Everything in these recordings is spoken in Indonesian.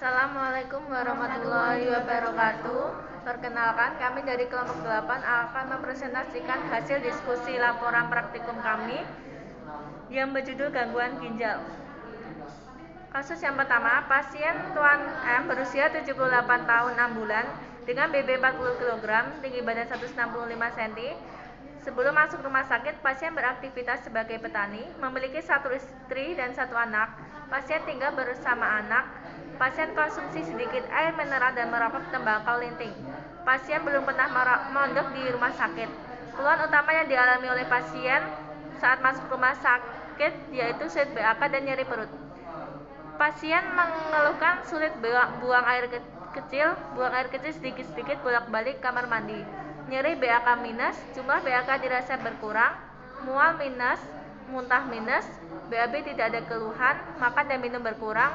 Assalamualaikum warahmatullahi wabarakatuh. Perkenalkan, kami dari kelompok 8 akan mempresentasikan hasil diskusi laporan praktikum kami yang berjudul gangguan ginjal. Kasus yang pertama, pasien Tuan M berusia 78 tahun 6 bulan dengan BB 40 kg, tinggi badan 165 cm. Sebelum masuk rumah sakit, pasien beraktivitas sebagai petani, memiliki satu istri dan satu anak. Pasien tinggal bersama anak. Pasien konsumsi sedikit air mineral dan merokok tembakau linting. Pasien belum pernah mondok di rumah sakit. Keluhan utama yang dialami oleh pasien saat masuk rumah sakit yaitu sulit BAK dan nyeri perut. Pasien mengeluhkan sulit buang air kecil sedikit-sedikit bolak-balik kamar mandi. Nyeri BAK minus, jumlah BAK dirasa berkurang, mual minus, muntah minus, BAB tidak ada keluhan, makan dan minum berkurang.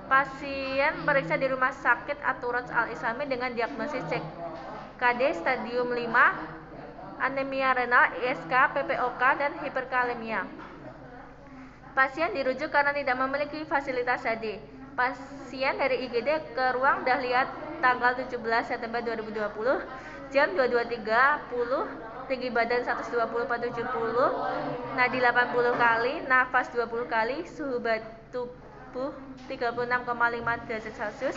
Pasien periksa di Rumah Sakit At-Turaj Al-Islami dengan diagnosis CKD stadium 5, anemia renal, ISK, PPOK, dan hiperkalemia. Pasien dirujuk karena tidak memiliki fasilitas HD. Pasien dari IGD ke ruang Dahlia tanggal 17 September 2020, jam 22.30, tinggi badan 120/70, nadi 80 kali, nafas 20 kali, suhu tubuh 36,5 derajat Celcius.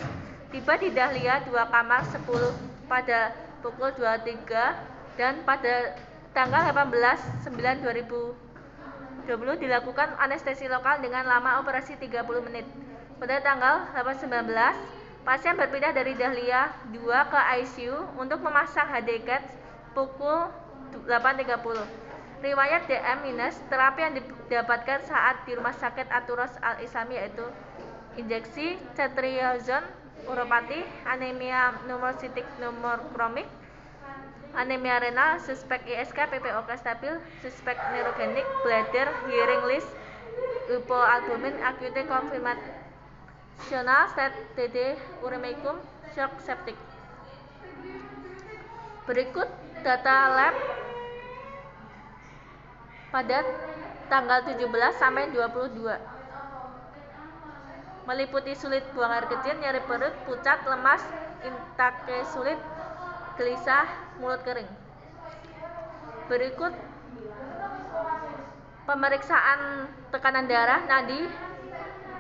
Tiba di Dahlia 2 kamar 10 pada pukul 23 dan pada tanggal 18/9/2020 dilakukan anestesi lokal dengan lama operasi 30 menit. Pada tanggal 8/19, pasien berpindah dari Dahlia 2 ke ICU untuk memasang HD CAT pukul 8.30. Riwayat DM-, terapi yang didapatkan saat di Rumah Sakit At-Turaj Al-Islami yaitu injeksi cetrizone, uropati, anemia pneumositik pneumokromik, anemia renal, suspek ISK, PPOK stabil, suspek neurogenic, bladder, hearing loss, hypoalbumin, acute confirmational state DD uremicum, shock septic. Berikut data lab pada tanggal 17 sampai 22. Meliputi sulit buang air kecil, nyeri perut, pucat, lemas, intake sulit, gelisah, mulut kering. Berikut pemeriksaan tekanan darah, nadi,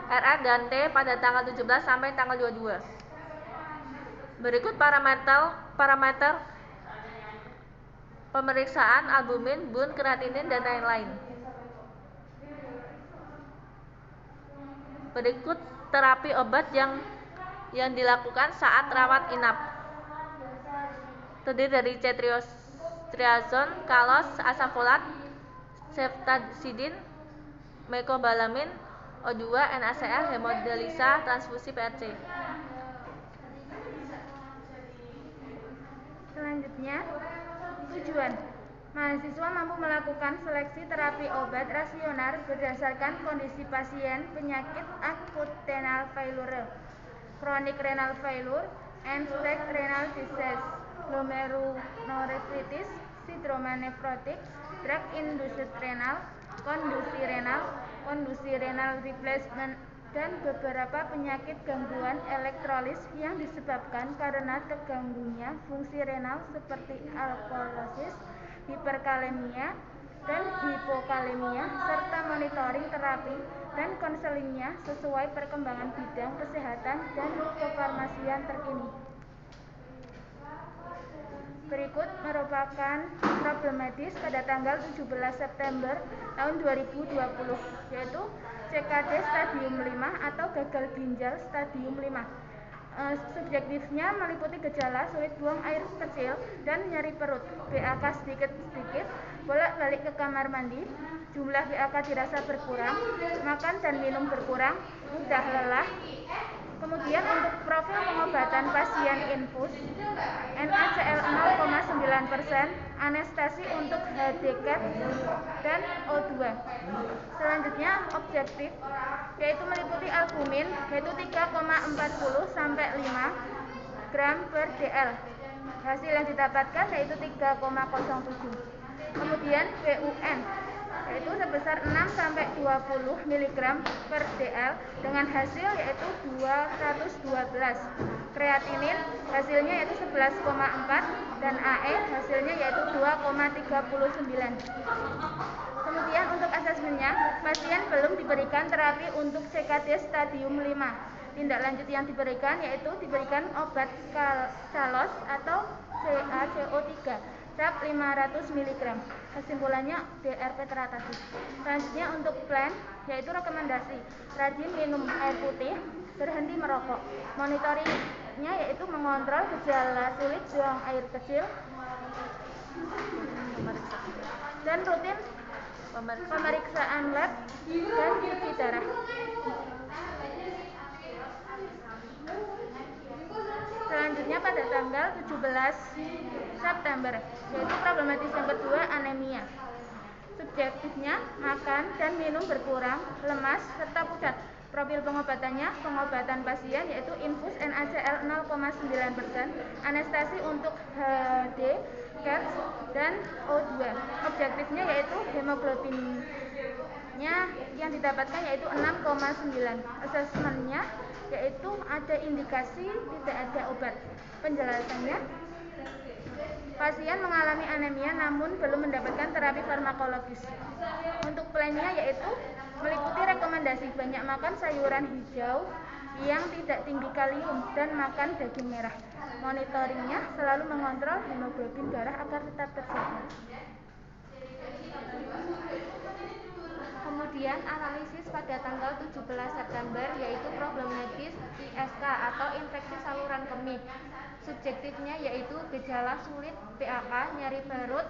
RR dan T pada tanggal 17 sampai tanggal 22. Berikut parameter pemeriksaan albumin, bun, kreatinin, dan lain-lain. Berikut terapi obat yang dilakukan saat rawat inap. Terdiri dari cetrizone, kalos, asam folat, ceftazidin, mecobalamin, O2, NaCl, hemodialisa, transfusi PRC. Selanjutnya, tujuan. Mahasiswa mampu melakukan seleksi terapi obat rasional berdasarkan kondisi pasien penyakit akut renal failure, chronic renal failure, end-stage renal disease, glomerulonefritis, sindroma nefrotik, drug-induced renal, kondusi renal replacement, dan beberapa penyakit gangguan elektrolis yang disebabkan karena terganggunya fungsi renal seperti alkalosis, hiperkalemia, dan hipokalemia, serta monitoring terapi dan konselingnya sesuai perkembangan bidang kesehatan dan kefarmasian terkini. Berikut merupakan problem medis pada tanggal 17 September tahun 2020, yaitu CKD stadium 5 atau gagal ginjal stadium 5. Subjektifnya meliputi gejala sulit buang air kecil dan nyeri perut, BAK sedikit-sedikit, bolak-balik ke kamar mandi, jumlah BAK dirasa berkurang, makan dan minum berkurang, mudah lelah. Kemudian untuk profil pengobatan pasien infus, NaCl 0,9%, anestesi untuk HD-CAT dan O2. Selanjutnya objektif, yaitu meliputi albumin, yaitu 3,40 sampai 5 gram per dl. Hasil yang didapatkan yaitu 3,07. Kemudian BUN, yaitu sebesar 6 sampai 20 mg per dl dengan hasil yaitu 212. Kreatinin hasilnya yaitu 11,4 dan AE hasilnya yaitu 2,39. Kemudian untuk asesmennya, pasien belum diberikan terapi untuk CKD stadium 5. Tindak lanjut yang diberikan yaitu diberikan obat Calos atau CaCO3 cap 500 mg. Kesimpulannya DRP teratasi. Selanjutnya untuk plan yaitu rekomendasi rajin minum air putih, berhenti merokok. Monitoringnya yaitu mengontrol gejala sulit buang air kecil dan rutin pemeriksaan lab dan cuci darah. Selanjutnya pada tanggal 17 September, yaitu problematis yang kedua anemia. Subjektifnya makan dan minum berkurang, lemas, serta pucat. Profil pengobatannya, pengobatan pasien yaitu infus NaCl 0,9%, anestesi untuk HD, CATS, dan O2. Objektifnya yaitu hemoglobinnya yang didapatkan yaitu 6,9. Asesmennya yaitu ada indikasi tidak ada obat. Penjelasannya, pasien mengalami anemia namun belum mendapatkan terapi farmakologis. Untuk plannya yaitu meliputi rekomendasi banyak makan sayuran hijau yang tidak tinggi kalium dan makan daging merah. Monitoringnya selalu mengontrol hemoglobin darah agar tetap terjaga. Kemudian analisis pada tanggal 17 September yaitu problematis ISK atau infeksi saluran kemih. Subjektifnya yaitu gejala sulit PAK, nyeri perut,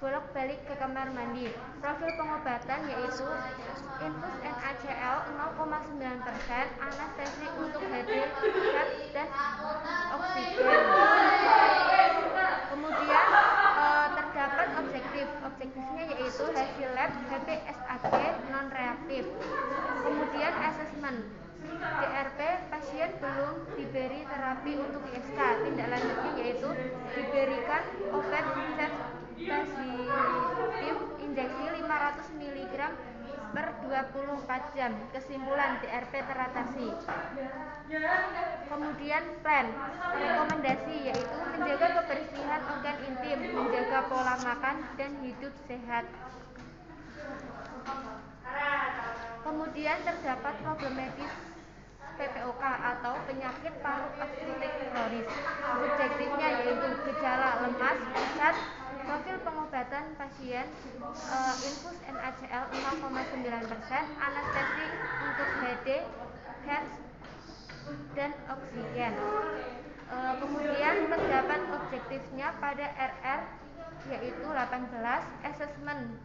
bolak-balik ke kamar mandi. Profil pengobatan yaitu infus NaCl 0,9%, anestesi untuk HD, CAT, dan oksigen. Kemudian terdapat objektifnya yaitu hasil lab HBsAg non reaktif. Kemudian asesmen DRP pasien belum diberi terapi untuk ISK. Tindak lanjutnya yaitu diberikan obat ceftazidime injeksi 500 mg per 24 jam. Kesimpulan DRP teratasi. Kemudian plan rekomendasi yaitu menjaga kebersihan organ intim, menjaga pola makan dan hidup sehat. Kemudian terdapat problematis PPOK atau penyakit paru obstruktif kronis. Subjektifnya yaitu gejala lemas, pusat. Profil pengobatan pasien infus NaCl 0,9%, anestesi untuk HD, HERS, dan oksigen. Kemudian terdapat objektifnya pada RR yaitu 18. Asesmen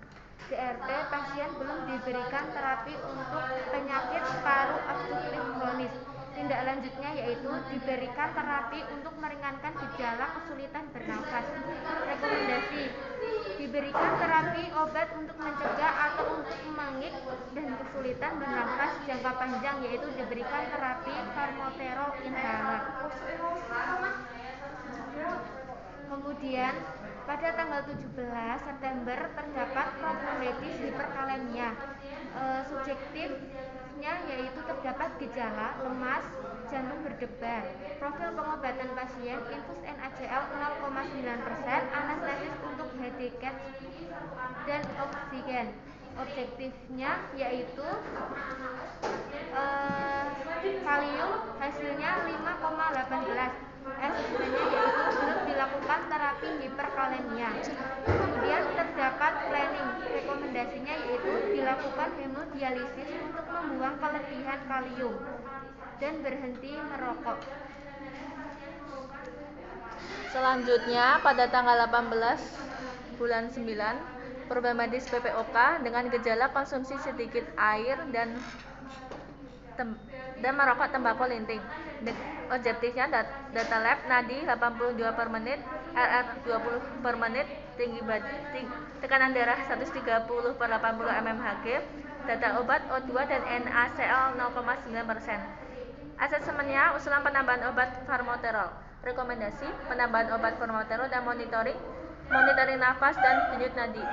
DRP pasien belum diberikan terapi untuk penyakit paru obstruktif kronis. Tindak lanjutnya yaitu diberikan terapi untuk meringankan gejala kesulitan bernafas. Rekomendasi diberikan terapi obat untuk mencegah atau untuk mengik dan kesulitan bernafas jangka panjang yaitu diberikan terapi formoterol inhaler. Kemudian pada tanggal 17 September terdapat problematis hiperkalemia. Subjektifnya yaitu terdapat gejala lemas, jantung berdebar. Profil pengobatan pasien infus NaCl 0,9%, anestesis untuk HD, CAT, dan oksigen. Objektifnya yaitu kalium hasilnya 5,18. Asesmennya yaitu belum dilakukan terapi hiperkalemia. Kemudian terdapat planning rekomendasinya yaitu dilakukan hemodialisis untuk membuang kelebihan kalium dan berhenti merokok. Selanjutnya pada tanggal 18 bulan 9 problematis PPOK dengan gejala konsumsi sedikit air dan merokok tembakau linting. Objektifnya data lab nadi 82 per menit, RR 20 per menit, tekanan darah 130 per 80 mmHg, data obat O2 dan NaCl 0,9%. Asesmennya usulan penambahan obat formoterol. Rekomendasi penambahan obat formoterol dan monitoring nafas dan denyut nadi.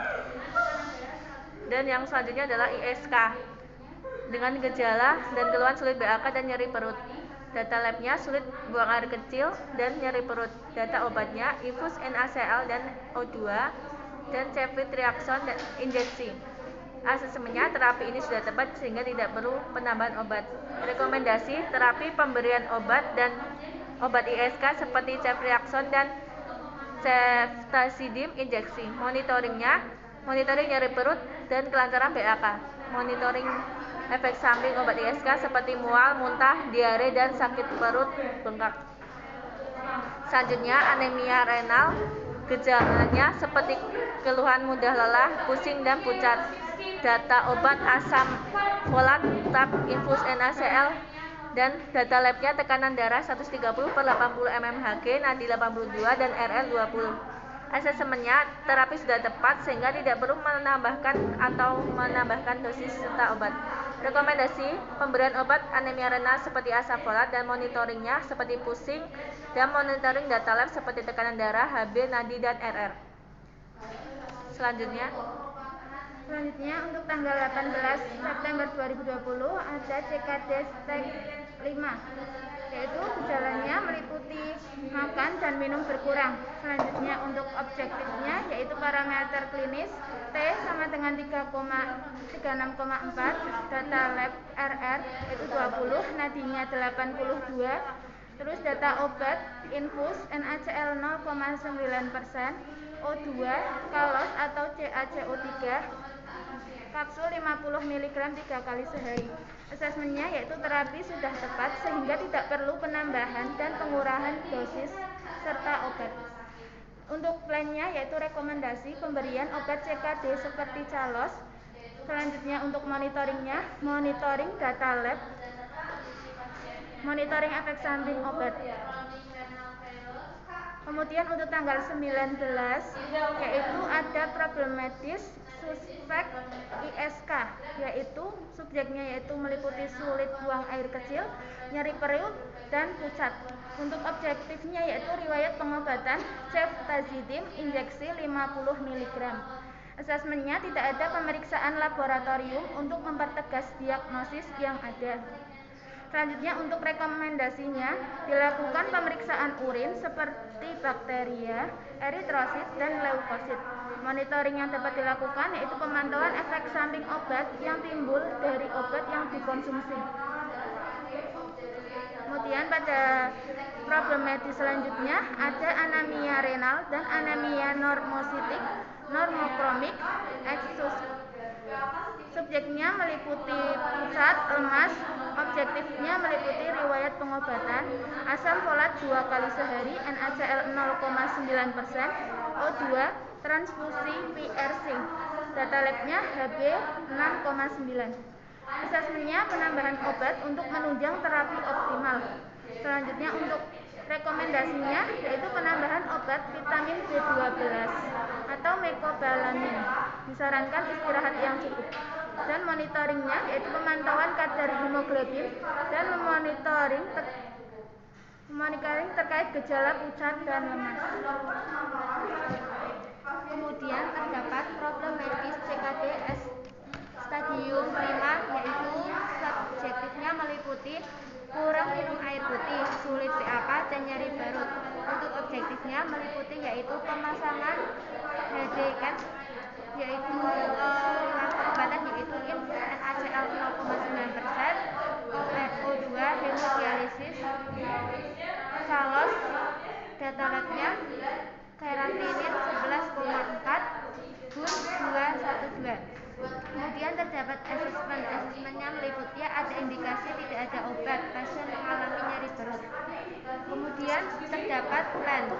Dan yang selanjutnya adalah ISK dengan gejala dan keluhan sulit BAK dan nyeri perut. Data labnya sulit buang air kecil dan nyeri perut. Data obatnya infus NaCl dan O2 dan ceftriaxone dan injeksi. Asesmennya terapi ini sudah tepat sehingga tidak perlu penambahan obat. Rekomendasi terapi pemberian obat dan obat ISK seperti ceftriaxone dan ceftazidime injeksi. Monitoring nyeri perut dan kelancaran BAK. Monitoring efek samping obat ISK seperti mual, muntah, diare, dan sakit perut bengkak. Selanjutnya anemia renal. Gejalanya seperti keluhan mudah lelah, pusing, dan pucat. Data obat asam folat, tab, infus NaCl, dan data labnya tekanan darah 130/80 mmHg, nadi 82, dan RL 20. Asesmennya terapi sudah tepat sehingga tidak perlu menambahkan dosis serta obat. Rekomendasi pemberian obat anemia renal seperti asam folat dan monitoringnya seperti pusing dan monitoring data lab seperti tekanan darah, HB, nadi, dan RR. Selanjutnya untuk tanggal 18 September 2020 ada CKD step 5, yaitu gejalanya meliputi makan dan minum berkurang. Selanjutnya untuk objektifnya yaitu parameter klinis T sama dengan 36,4, data lab RR yaitu 20, nadinya 82, terus data obat infus NaCl 0,9%, O2 kalos atau CaCO3 kapsul 50 mg 3 kali sehari. Asesmennya yaitu terapi sudah tepat sehingga tidak perlu penambahan dan pengurangan dosis serta obat. Untuk plannya yaitu rekomendasi pemberian obat CKD seperti Calos. Selanjutnya untuk monitoringnya, monitoring data lab, monitoring efek samping obat. Kemudian untuk tanggal 19 yaitu ada problematis suspek ISK, yaitu subjeknya yaitu meliputi sulit buang air kecil, nyeri perut, dan pucat. Untuk objektifnya yaitu riwayat pengobatan ceftazidime injeksi 50 mg. Asesmennya tidak ada pemeriksaan laboratorium untuk mempertegas diagnosis yang ada. Selanjutnya untuk rekomendasinya dilakukan pemeriksaan urin seperti bakteria, eritrosit, dan leukosit. Monitoring yang dapat dilakukan yaitu pemantauan efek samping obat yang timbul dari obat yang dikonsumsi. Kemudian pada problematis selanjutnya ada anemia renal dan anemia normositik, normokromik, eksus. Subjeknya meliputi pucat, lemas, objektifnya meliputi riwayat pengobatan, asam folat 2 kali sehari, NaCl 0,9%, O2, transfusi PRC. Data labnya HB 6,9. Asesmennya penambahan obat untuk menunjang terapi optimal. Selanjutnya untuk rekomendasinya yaitu penambahan obat vitamin B12 atau mecobalamin. Disarankan istirahat yang cukup. Dan monitoringnya yaitu pemantauan kadar hemoglobin dan monitoring terkait gejala pucat dan lemas. Kemudian terdapat problematis CKD stadium 5 yaitu subjektifnya meliputi kurang minum air putih, sulit BAK, dan nyeri perut. Untuk objektifnya meliputi yaitu pemasangan HDCAT yaitu pengobatan yaitu infus NaCl 0,9%, O2 hemodialisis, Calos, data labnya keratinine 11,4, BUN 212. Kemudian terdapat asesmennya meliputi ada indikasi tidak ada obat, pasien mengalami nyeri perut. Kemudian terdapat plan,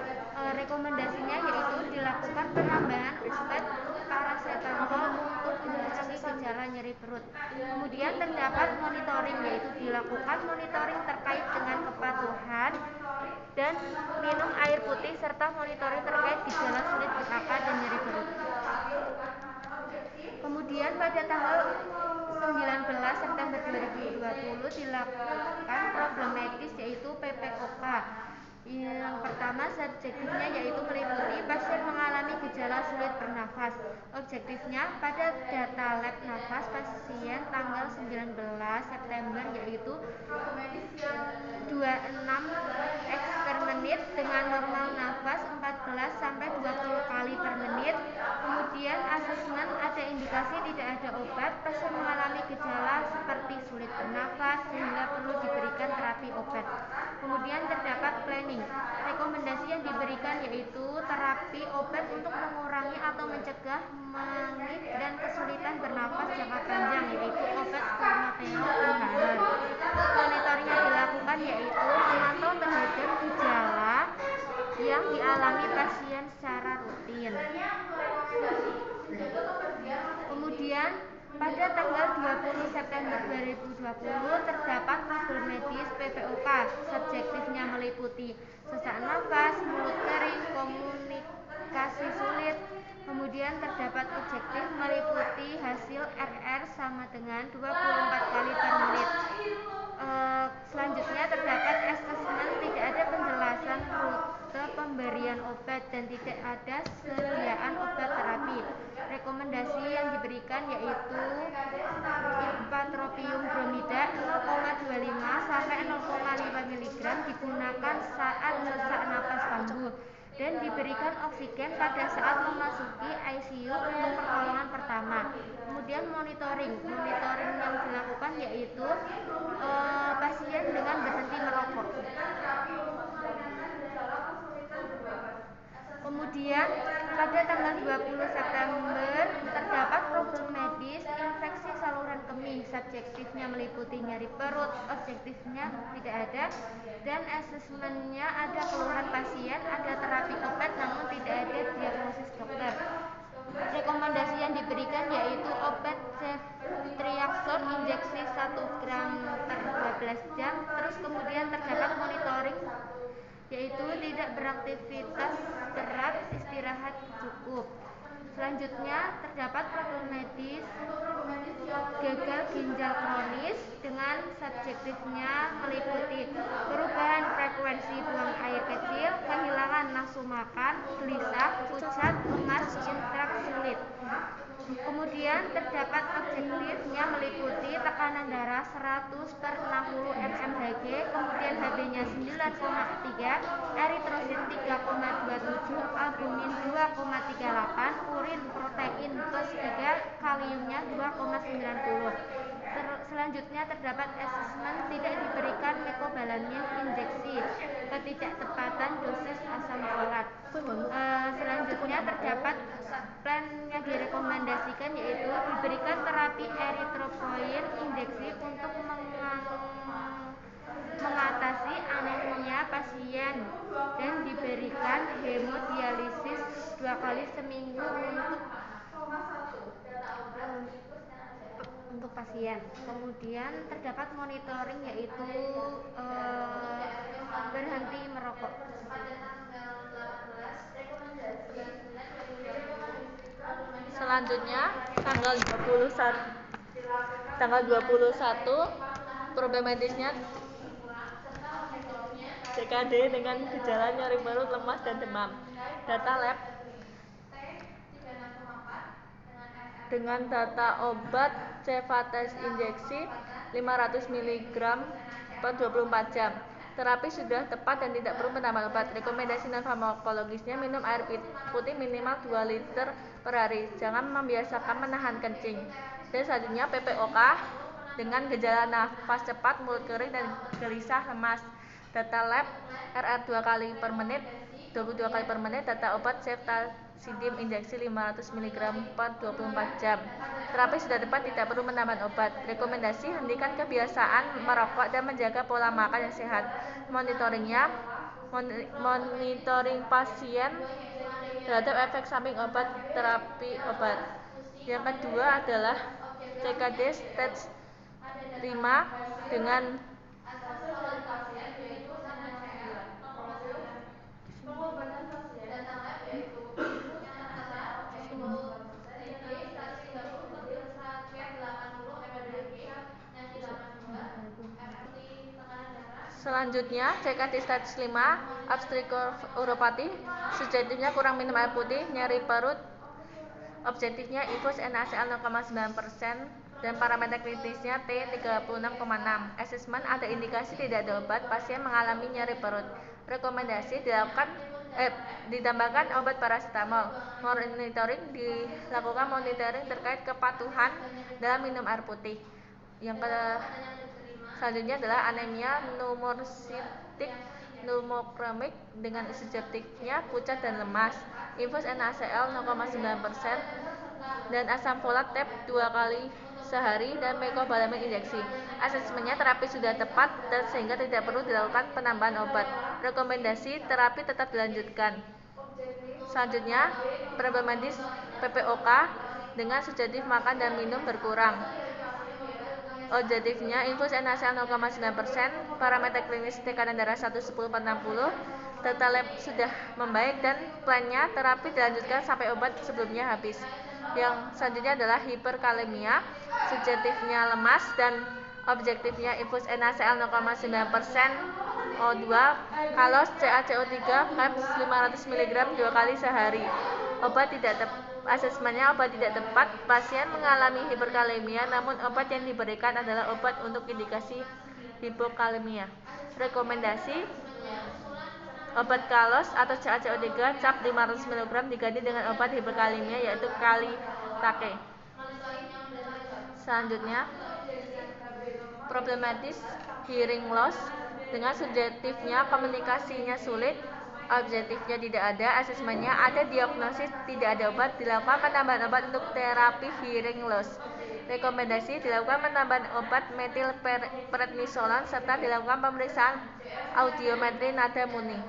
rekomendasinya yaitu dilakukan penambahan obat paracetamol untuk mengurangi gejala nyeri perut. Kemudian terdapat monitoring yaitu dilakukan monitoring terkait dengan kepatuhan dan minum air putih serta monitoring terkait gejala sulit BAK dan nyeri perut. Kemudian pada tanggal 19 September 2020 dilakukan problematis yaitu PPOK Yang pertama subjektifnya yaitu meliputi pasien mengalami gejala sulit bernafas. Objektifnya pada data lab nafas pasien tanggal 19 September yaitu 26 X per menit dengan normal nafas 14 sampai 20 kali per menit. Kemudian asesmen ada indikasi tidak ada obat, pasien mengalami gejala seperti sulit bernafas sehingga perlu diberikan terapi obat. Kemudian terdapat planning. Rekomendasi yang diberikan yaitu terapi obat untuk mengurangi atau mencegah mengik dan kesulitan bernafas jangka panjang yaitu obat formoterol inhaler. Monitoring yang dilakukan yaitu memantau terhadap gejala yang dialami pasien secara rutin. Kemudian pada tanggal 20 September 2020 terdapat problem medis PPOK. Subjektifnya meliputi sesak nafas, mulut kering, komunikasi sulit. Kemudian terdapat objektif meliputi hasil RR sama dengan 24 kali per menit. Selanjutnya terdapat asesmen, tidak ada penjelasan rute pemberian obat dan tidak ada sediaan obat terapi. Rekomendasi yang diberikan yaitu ipratropium bromida 0,25 sampai 0,5 mg digunakan saat sesak napas kambuh dan diberikan oksigen pada saat memasuki ICU untuk pertolongan pertama. Kemudian monitoring yang dilakukan yaitu pasien dengan berhenti merokok. Kemudian pada tanggal 20 September terdapat problem medis infeksi saluran kemih. Subjektifnya meliputi nyeri perut, objektifnya tidak ada, dan asesmennya ada keluhan pasien, ada terapi obat namun tidak ada diagnosis dokter. Rekomendasi yang diberikan yaitu obat ceftriaxone injeksi 1 gram per 12 jam. Terus kemudian terdapat monitoring yaitu tidak beraktivitas berat, istirahat cukup. Selanjutnya terdapat problem medis gagal ginjal kronis dengan subjektifnya meliputi perubahan frekuensi buang air kecil, kehilangan nafsu makan, gelisah, pucat, lemas, intrak sulit. Kemudian terdapat objektifnya meliputi tekanan darah 100/60 mmHg, kemudian Hb-nya 9,3, eritrosit 3,27, albumin 2,38, urin protein plus 3, kaliumnya 2,90. Selanjutnya terdapat asesmen tidak diberikan mecobalamin injeksi, ketidaktepatan dosis asam folat. Selanjutnya terdapat plan yang direkomendasikan yaitu diberikan terapi eritropoietin injeksi untuk mengatasi anemia pasien dan diberikan hemodialisis 2 kali seminggu untuk pasien. Kemudian terdapat monitoring yaitu berhenti merokok. Selanjutnya tanggal 21 problem medisnya CKD dengan gejala nyeri perut, lemas dan demam. Data lab dengan data obat Cefates injeksi 500 mg per 24 jam. Terapi sudah tepat dan tidak perlu penambahan obat. Rekomendasi non-farmakologisnya minum air putih minimal 2 liter per hari. Jangan membiasakan menahan kencing. Dan selanjutnya PPOK dengan gejala nafas cepat, mulut kering dan gelisah, lemas. Data lab RR 2 kali per menit, 22 kali per menit. Data obat Ceftazidime injeksi 500 mg per 24 jam. Terapi sudah tepat, tidak perlu menambah obat. Rekomendasi hentikan kebiasaan merokok dan menjaga pola makan yang sehat. Monitoring pasien terhadap efek samping obat, terapi obat. Yang kedua adalah CKD stage 5 dengan Selanjutnya, CKD status 5, obstetrik-uropati, subjektifnya kurang minum air putih, nyeri perut, objektifnya infus NaCl 0,9% dan parameter kritisnya T 36,6. Asesmen ada indikasi tidak ada obat, pasien mengalami nyeri perut. Rekomendasi ditambahkan obat paracetamol. Monitoring dilakukan monitoring terkait kepatuhan dalam minum air putih. Selanjutnya adalah anemia pneumocystic pneumokremik dengan subjektifnya pucat dan lemas, infus NaCl 0,9% dan asam folat tab 2 kali sehari dan mecobalamin injeksi. Asesmennya terapi sudah tepat dan sehingga tidak perlu dilakukan penambahan obat. Rekomendasi terapi tetap dilanjutkan. Selanjutnya, problem medis PPOK dengan subjektif makan dan minum berkurang. Objektifnya infus NaCl 0,9%, parameter klinis tekanan darah 110/60, data lab sudah membaik dan plannya terapi dilanjutkan sampai obat sebelumnya habis. Yang selanjutnya adalah hiperkalemia, subjektifnya lemas dan objektifnya infus NaCl 0,9%, O2, kalos CaCO3, PEPS 500 mg 2 kali sehari. Asesmennya obat tidak tepat, pasien mengalami hiperkalemia namun obat yang diberikan adalah obat untuk indikasi hipokalemia. Rekomendasi obat kalos atau CaCO3 cap 500 mg diganti dengan obat hiperkalemia yaitu kalitake. Selanjutnya, problematis hearing loss dengan subjektifnya komunikasinya sulit, objektifnya tidak ada, asesmennya ada, diagnosis tidak ada obat, dilakukan penambahan obat untuk terapi hearing loss. Rekomendasi dilakukan penambahan obat metilprednisolon serta dilakukan pemeriksaan audiometri nada murni.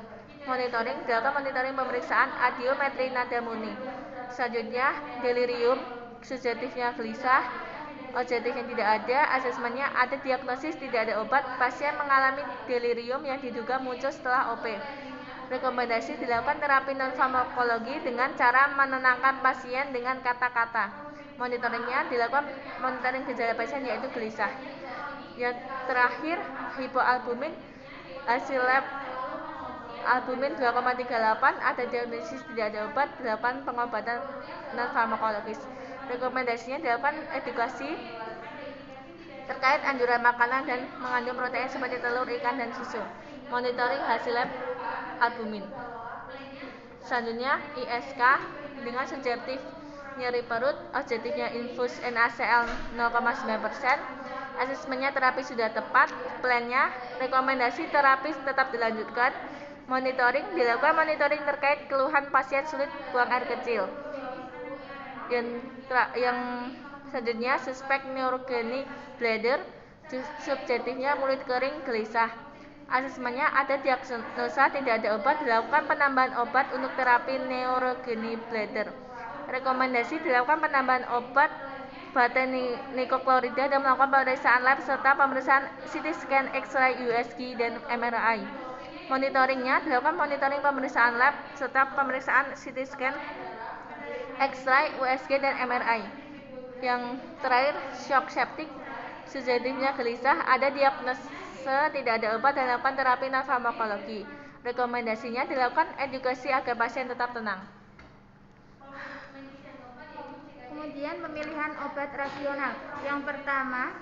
Monitoring dilakukan monitoring pemeriksaan audiometri nada murni. Selanjutnya, delirium, subjektifnya gelisah, objektifnya tidak ada, asesmennya ada, diagnosis tidak ada obat, pasien mengalami delirium yang diduga muncul setelah OP. Rekomendasi dilakukan terapi non-farmakologi dengan cara menenangkan pasien dengan kata-kata. Monitoringnya dilakukan monitoring gejala pasien yaitu gelisah. Yang terakhir, hipoalbumin, hasil lab albumin 2,38, ada diagnosis tidak ada obat, dilakukan pengobatan non-farmakologis. Rekomendasinya dilakukan edukasi terkait anjuran makanan dan mengandung protein seperti telur, ikan, dan susu. Monitoring hasil lab albumin. Selanjutnya, ISK dengan subjektif nyeri perut, objektifnya infus NaCl 0,9%, asesmennya terapi sudah tepat, plannya rekomendasi terapi tetap dilanjutkan. Monitoring dilakukan monitoring terkait keluhan pasien sulit buang air kecil. Yang selanjutnya, suspek neurogenic bladder, subjektifnya mulut kering, gelisah. Asesmennya ada, diagnosa tidak ada obat, dilakukan penambahan obat untuk terapi neurogenic bladder. Rekomendasi dilakukan penambahan obat beta-nikoklorida dan melakukan pemeriksaan lab serta pemeriksaan CT scan, X-ray, USG, dan MRI. Monitoringnya dilakukan monitoring pemeriksaan lab serta pemeriksaan CT scan, X-ray, USG, dan MRI. Yang terakhir, shock septic, subjektifnya gelisah, ada diagnosa tidak ada obat dan dilakukan terapi non-farmakologi. Rekomendasinya dilakukan edukasi agar pasien tetap tenang. Kemudian pemilihan obat rasional. Yang pertama,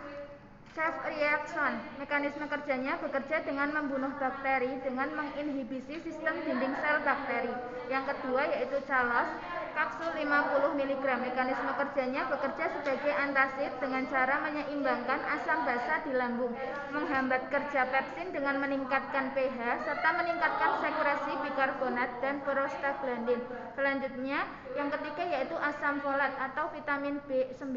self reaction. Mekanisme kerjanya bekerja dengan membunuh bakteri dengan menginhibisi sistem dinding sel bakteri. Yang kedua yaitu calos, kapsul 50 mg. Mekanisme kerjanya bekerja sebagai antasid dengan cara menyeimbangkan asam basa di lambung, menghambat kerja pepsin dengan meningkatkan pH serta meningkatkan sekresi bikarbonat dan prostaglandin. Selanjutnya, yang ketiga yaitu asam folat atau vitamin B9.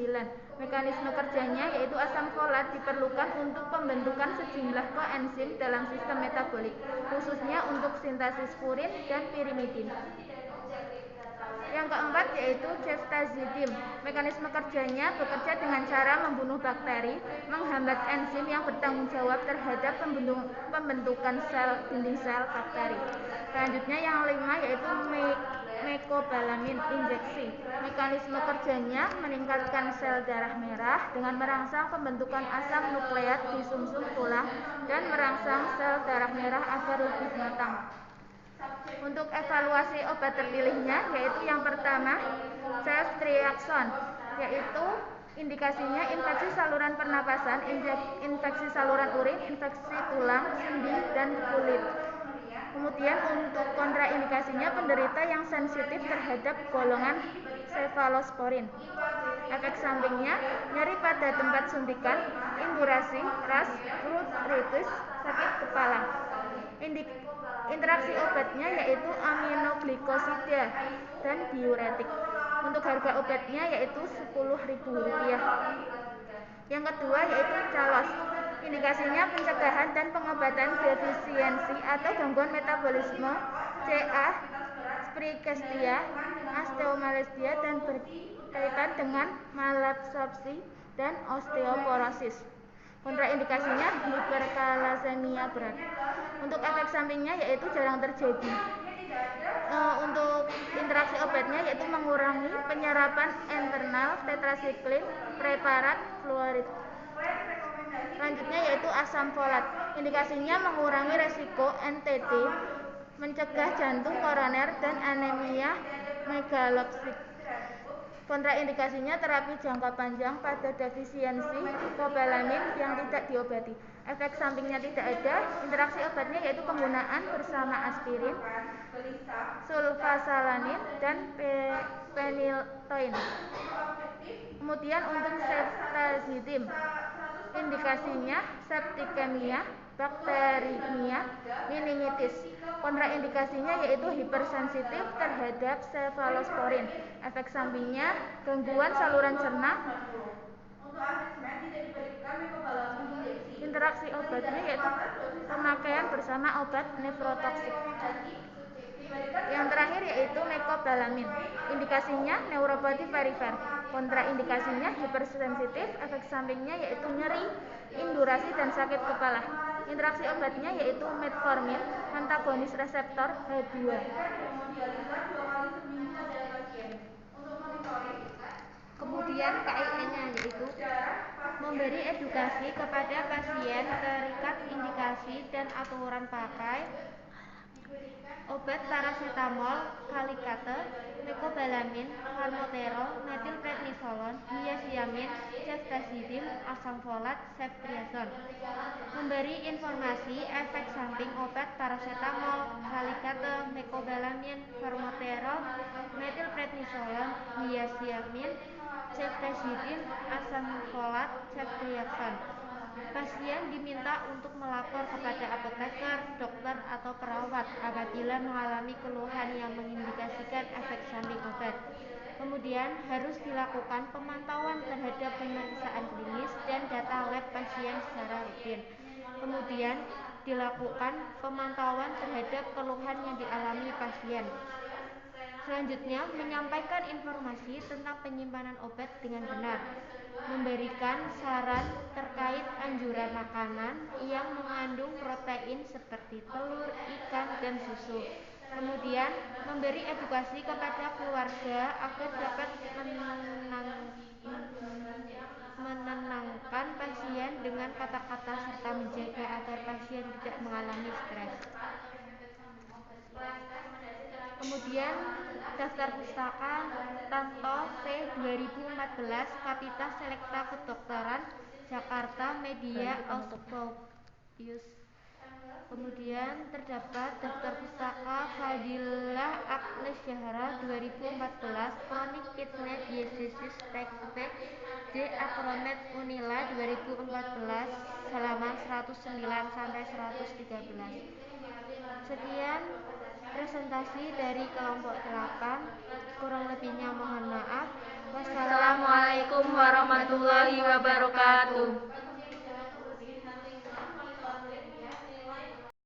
Mekanisme kerjanya yaitu asam folat diperlukan untuk pembentukan sejumlah koenzim dalam sistem metabolik, khususnya untuk sintesis purin dan pirimidin. Yang keempat yaitu ceftazidime. Mekanisme kerjanya bekerja dengan cara membunuh bakteri, menghambat enzim yang bertanggung jawab terhadap pembentukan dinding sel bakteri. Selanjutnya yang 5 yaitu mecobalamin injeksi. Mekanisme kerjanya meningkatkan sel darah merah dengan merangsang pembentukan asam nukleat di sumsum tulang dan merangsang sel darah merah agar lebih matang. Untuk evaluasi obat terpilihnya yaitu yang pertama ceftriaxone, yaitu indikasinya infeksi saluran pernapasan, infeksi saluran urin, infeksi tulang, sendi, dan kulit. Kemudian untuk kontraindikasinya penderita yang sensitif terhadap golongan cefalosporin. Efek sampingnya nyeri pada tempat suntikan, indurasi, ras, arthritis, sakit kepala. Interaksi obatnya yaitu aminoglikosida dan diuretik. Untuk harga obatnya yaitu Rp10.000. Yang kedua yaitu Calos. Indikasinya pencegahan dan pengobatan defisiensi atau gangguan metabolisme CA, spriggestia, osteomalacia dan berkaitan dengan malabsorpsi dan osteoporosis. Kontraindikasinya hiperkalasemia berat. Untuk efek sampingnya yaitu jarang terjadi. Untuk interaksi obatnya yaitu mengurangi penyerapan internal tetrasiklin preparat fluorid. Selanjutnya yaitu asam folat. Indikasinya mengurangi resiko NTD, mencegah jantung koroner dan anemia megalopsik. Kontraindikasinya terapi jangka panjang pada defisiensi cobalamin yang tidak diobati. Efek sampingnya tidak ada. Interaksi obatnya yaitu penggunaan bersama aspirin, sulfasalanin, dan phenytoin. Kemudian untuk ceftazidime, indikasinya septikemia, bakterimia, meningitis. Kontraindikasinya yaitu hipersensitif terhadap cefalosporin. Efek sampingnya gangguan saluran cerna. Interaksi obatnya yaitu pemakaian bersama obat nefrotoksik. Yang terakhir yaitu mecobalamin. Indikasinya neuropati perifer. Kontraindikasinya hipersensitif. Efek sampingnya yaitu nyeri, indurasi, dan sakit kepala. Interaksi obatnya yaitu metformin, antagonis reseptor H2. Kemudian KIN-nya yaitu memberi edukasi kepada pasien terikat indikasi dan aturan pakai obat paracetamol, kalikate, mecobalamin, formoterol, metilprednisolon, hiaziamin, ceftazidime, asam folat, ceftriaxone. Memberi informasi efek samping obat paracetamol, kalikate, mecobalamin, formoterol, metilprednisolon, hiaziamin, ceftazidime, asam folat, ceftriaxone. Pasien diminta untuk melapor kepada apoteker, dokter, atau perawat apabila mengalami keluhan yang mengindikasikan efek samping obat. Kemudian harus dilakukan pemantauan terhadap pemeriksaan klinis dan data lab pasien secara rutin. Kemudian dilakukan pemantauan terhadap keluhan yang dialami pasien. Selanjutnya, menyampaikan informasi tentang penyimpanan obat dengan benar. Memberikan saran terkait anjuran makanan yang mengandung protein seperti telur, ikan, dan susu. Kemudian, memberi edukasi kepada keluarga agar dapat menenangkan pasien dengan kata-kata serta menjaga agar pasien tidak mengalami stres. Kemudian daftar pustaka Tanto T 2014 Kapita Selekta Kedokteran Jakarta Media Auspopius. Kemudian terdapat daftar pustaka Fadilah Agnes Zahra 2014 Chronic Kidney Disease Textbook D. Acromed Unila 2014 halaman 109 sampai 113. Sekian presentasi dari kelompok 8. Kurang lebihnya mohon maaf. Wassalamualaikum warahmatullahi wabarakatuh.